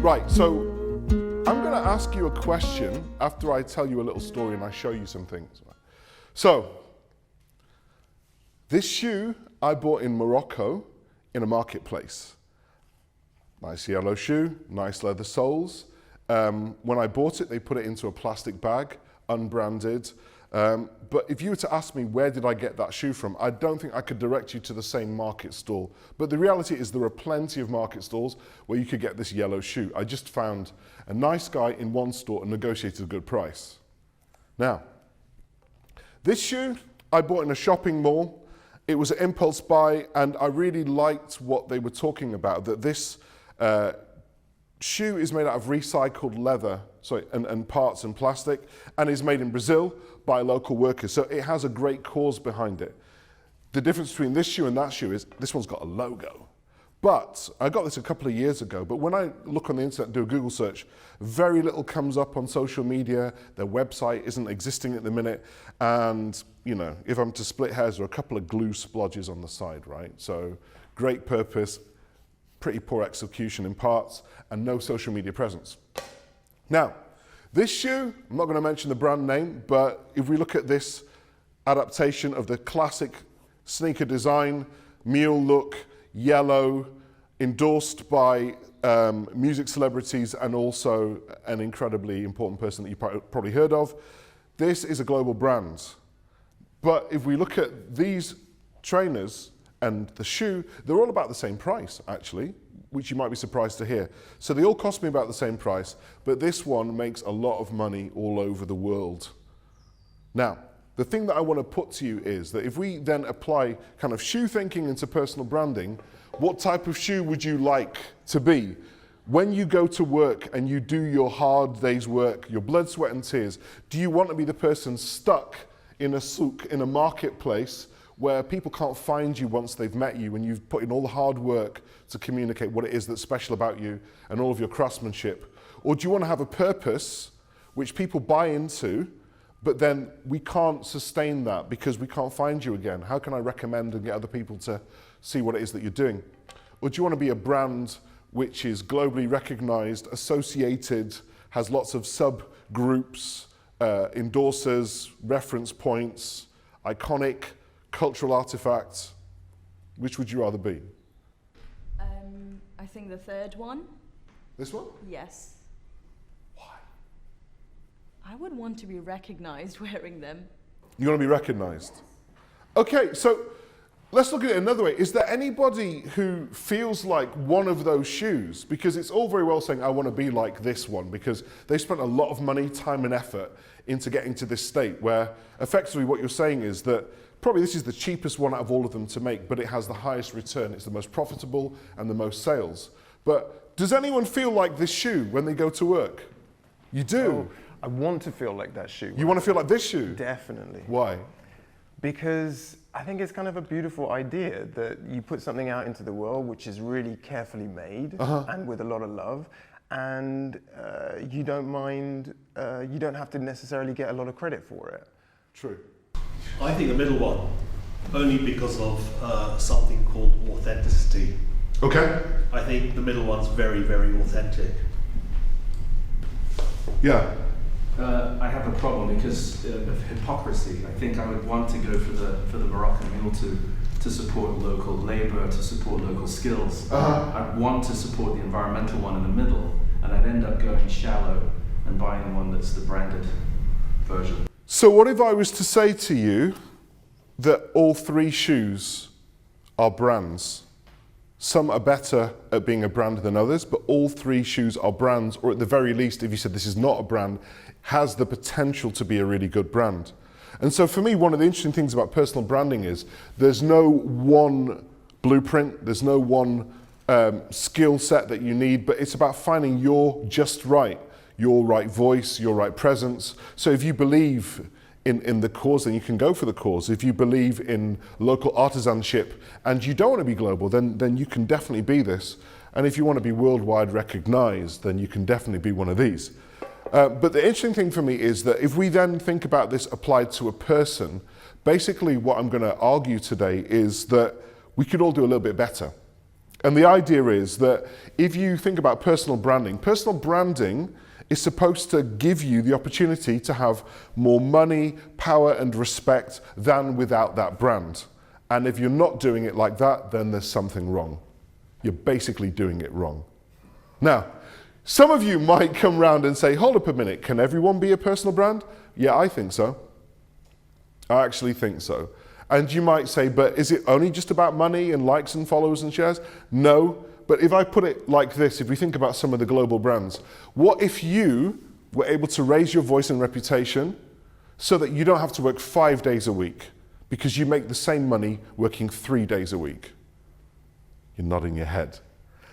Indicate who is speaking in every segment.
Speaker 1: Right, so I'm going to ask you a question after I tell you a little story and I show you some things. So, this shoe I bought in Morocco in a marketplace. Nice yellow shoe, nice leather soles. When I bought it, they put it into a plastic bag, unbranded. But if you were to ask me where did I get that shoe from, I don't think I could direct you to the same market stall. But the reality is there are plenty of market stalls where you could get this yellow shoe. I just found a nice guy in one store and negotiated a good price. Now, this shoe I bought in a shopping mall. It was an impulse buy, and I really liked what they were talking about, that this shoe is made out of recycled leather, and parts and plastic, and is made in Brazil by local workers. So it has a great cause behind it. The difference between this shoe and that shoe is this one's got a logo. But I got this a couple of years ago, but when I look on the internet and do a Google search, very little comes up on social media. Their website isn't existing at the minute. And, you know, if I'm to split hairs, there are a couple of glue splodges on the side, right? So great purpose, pretty poor execution in parts, and no social media presence. Now, this shoe, I'm not going to mention the brand name, but if we look at this adaptation of the classic sneaker design, mule look, yellow, endorsed by music celebrities and also an incredibly important person that you probably heard of, this is a global brand. But if we look at these trainers and the shoe, they're all about the same price, actually, which you might be surprised to hear. So they all cost me about the same price, but this one makes a lot of money all over the world. Now, the thing that I want to put to you is that if we then apply kind of shoe thinking into personal branding, what type of shoe would you like to be? When you go to work and you do your hard day's work, your blood, sweat and tears, do you want to be the person stuck in a souk, in a marketplace, where people can't find you once they've met you and you've put in all the hard work to communicate what it is that's special about you and all of your craftsmanship? Or do you want to have a purpose which people buy into, but then we can't sustain that because we can't find you again? How can I recommend and get other people to see what it is that you're doing? Or do you want to be a brand which is globally recognized, associated, has lots of subgroups, endorsers, reference points, iconic, cultural artifacts? Which would you rather be?
Speaker 2: I think the third one.
Speaker 1: This one?
Speaker 2: Yes.
Speaker 1: Why?
Speaker 2: I would want to be recognized wearing them.
Speaker 1: You want to be recognized? Okay, so let's look at it another way. Is there anybody who feels like one of those shoes? Because it's all very well saying, I want to be like this one, because they spent a lot of money, time and effort into getting to this state where effectively what you're saying is that probably this is the cheapest one out of all of them to make, but it has the highest return. It's the most profitable and the most sales. But does anyone feel like this shoe when they go to work? You do?
Speaker 3: Oh, I want to feel like that shoe.
Speaker 1: You want to feel like this shoe?
Speaker 3: Definitely.
Speaker 1: Why?
Speaker 3: Because I think it's kind of a beautiful idea that you put something out into the world which is really carefully made and with a lot of love, and you don't mind, you don't have to necessarily get a lot of credit for it.
Speaker 1: True.
Speaker 4: I think the middle one, only because of something called authenticity.
Speaker 1: Okay.
Speaker 4: I think the middle one's very, very authentic.
Speaker 1: Yeah.
Speaker 5: I have a problem because of hypocrisy. I think I would want to go for the Moroccan mule to support local labour, to support local skills. I'd want to support the environmental one in the middle, and I'd end up going shallow and buying one that's the branded version.
Speaker 1: So what if I was to say to you that all three shoes are brands? Some are better at being a brand than others, but all three shoes are brands, or at the very least, if you said this is not a brand, has the potential to be a really good brand. And so for me, one of the interesting things about personal branding is there's no one blueprint, there's no one skill set that you need, but it's about finding your just right, your right voice, your right presence. So if you believe in the cause, then you can go for the cause. If you believe in local artisanship and you don't want to be global, then you can definitely be this. And if you want to be worldwide recognized, then you can definitely be one of these. But the interesting thing for me is that if we then think about this applied to a person, basically what I'm going to argue today is that we could all do a little bit better. And the idea is that if you think about personal branding is supposed to give you the opportunity to have more money, power, and respect than without that brand. And if you're not doing it like that, then there's something wrong. You're basically doing it wrong. Now, some of you might come round and say, hold up a minute, can everyone be a personal brand? Yeah, I think so. I actually think so. And you might say, but is it only just about money and likes and followers and shares? No, but if I put it like this, if we think about some of the global brands, what if you were able to raise your voice and reputation so that you don't have to work 5 days a week because you make the same money working 3 days a week? You're nodding your head.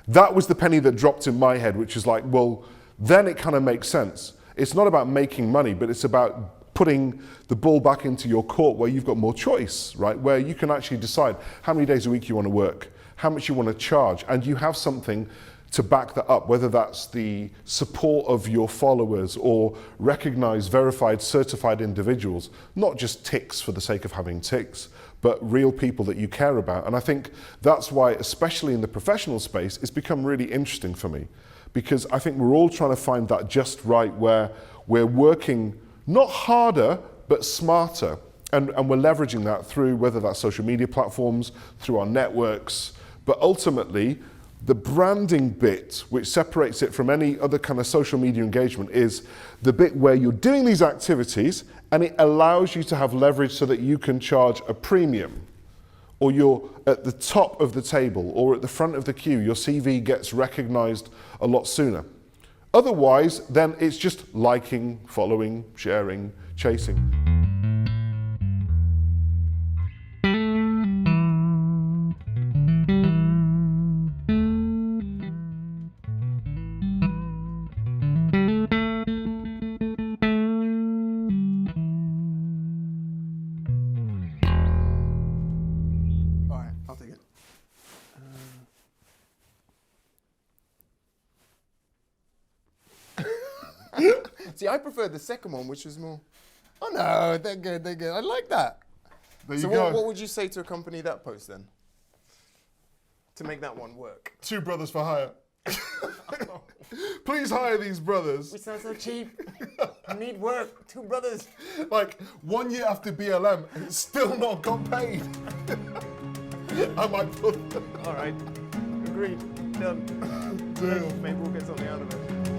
Speaker 1: That was the penny that dropped in my head, which is like, well, then it kind of makes sense. It's not about making money, but it's about putting the ball back into your court where you've got more choice, right? Where you can actually decide how many days a week you want to work, how much you want to charge, and you have something to back that up, whether that's the support of your followers or recognized, verified, certified individuals, not just ticks for the sake of having ticks, but real people that you care about. And I think that's why, especially in the professional space, it's become really interesting for me, because I think we're all trying to find that just right where we're working not harder, but smarter. And we're leveraging that through whether that's social media platforms, through our networks, but ultimately, the branding bit, which separates it from any other kind of social media engagement, is the bit where you're doing these activities and it allows you to have leverage so that you can charge a premium, or you're at the top of the table or at the front of the queue. Your CV gets recognized a lot sooner. Otherwise, then it's just liking, following, sharing, chasing.
Speaker 3: All right, I'll take it. See, I preferred the second one, which was more. Oh no, they're good, they're good. I like that.
Speaker 1: There
Speaker 3: So
Speaker 1: you go.
Speaker 3: what would you say to accompany that post then? To make that one work.
Speaker 1: 2 brothers for hire. Please hire these brothers.
Speaker 3: We sound so cheap. I need work. 2 brothers.
Speaker 1: Like 1 year after BLM, and it's still not got paid. I might put them.
Speaker 3: All right. Agreed. Done.
Speaker 1: Deal.
Speaker 3: Maybe we'll get something out of it.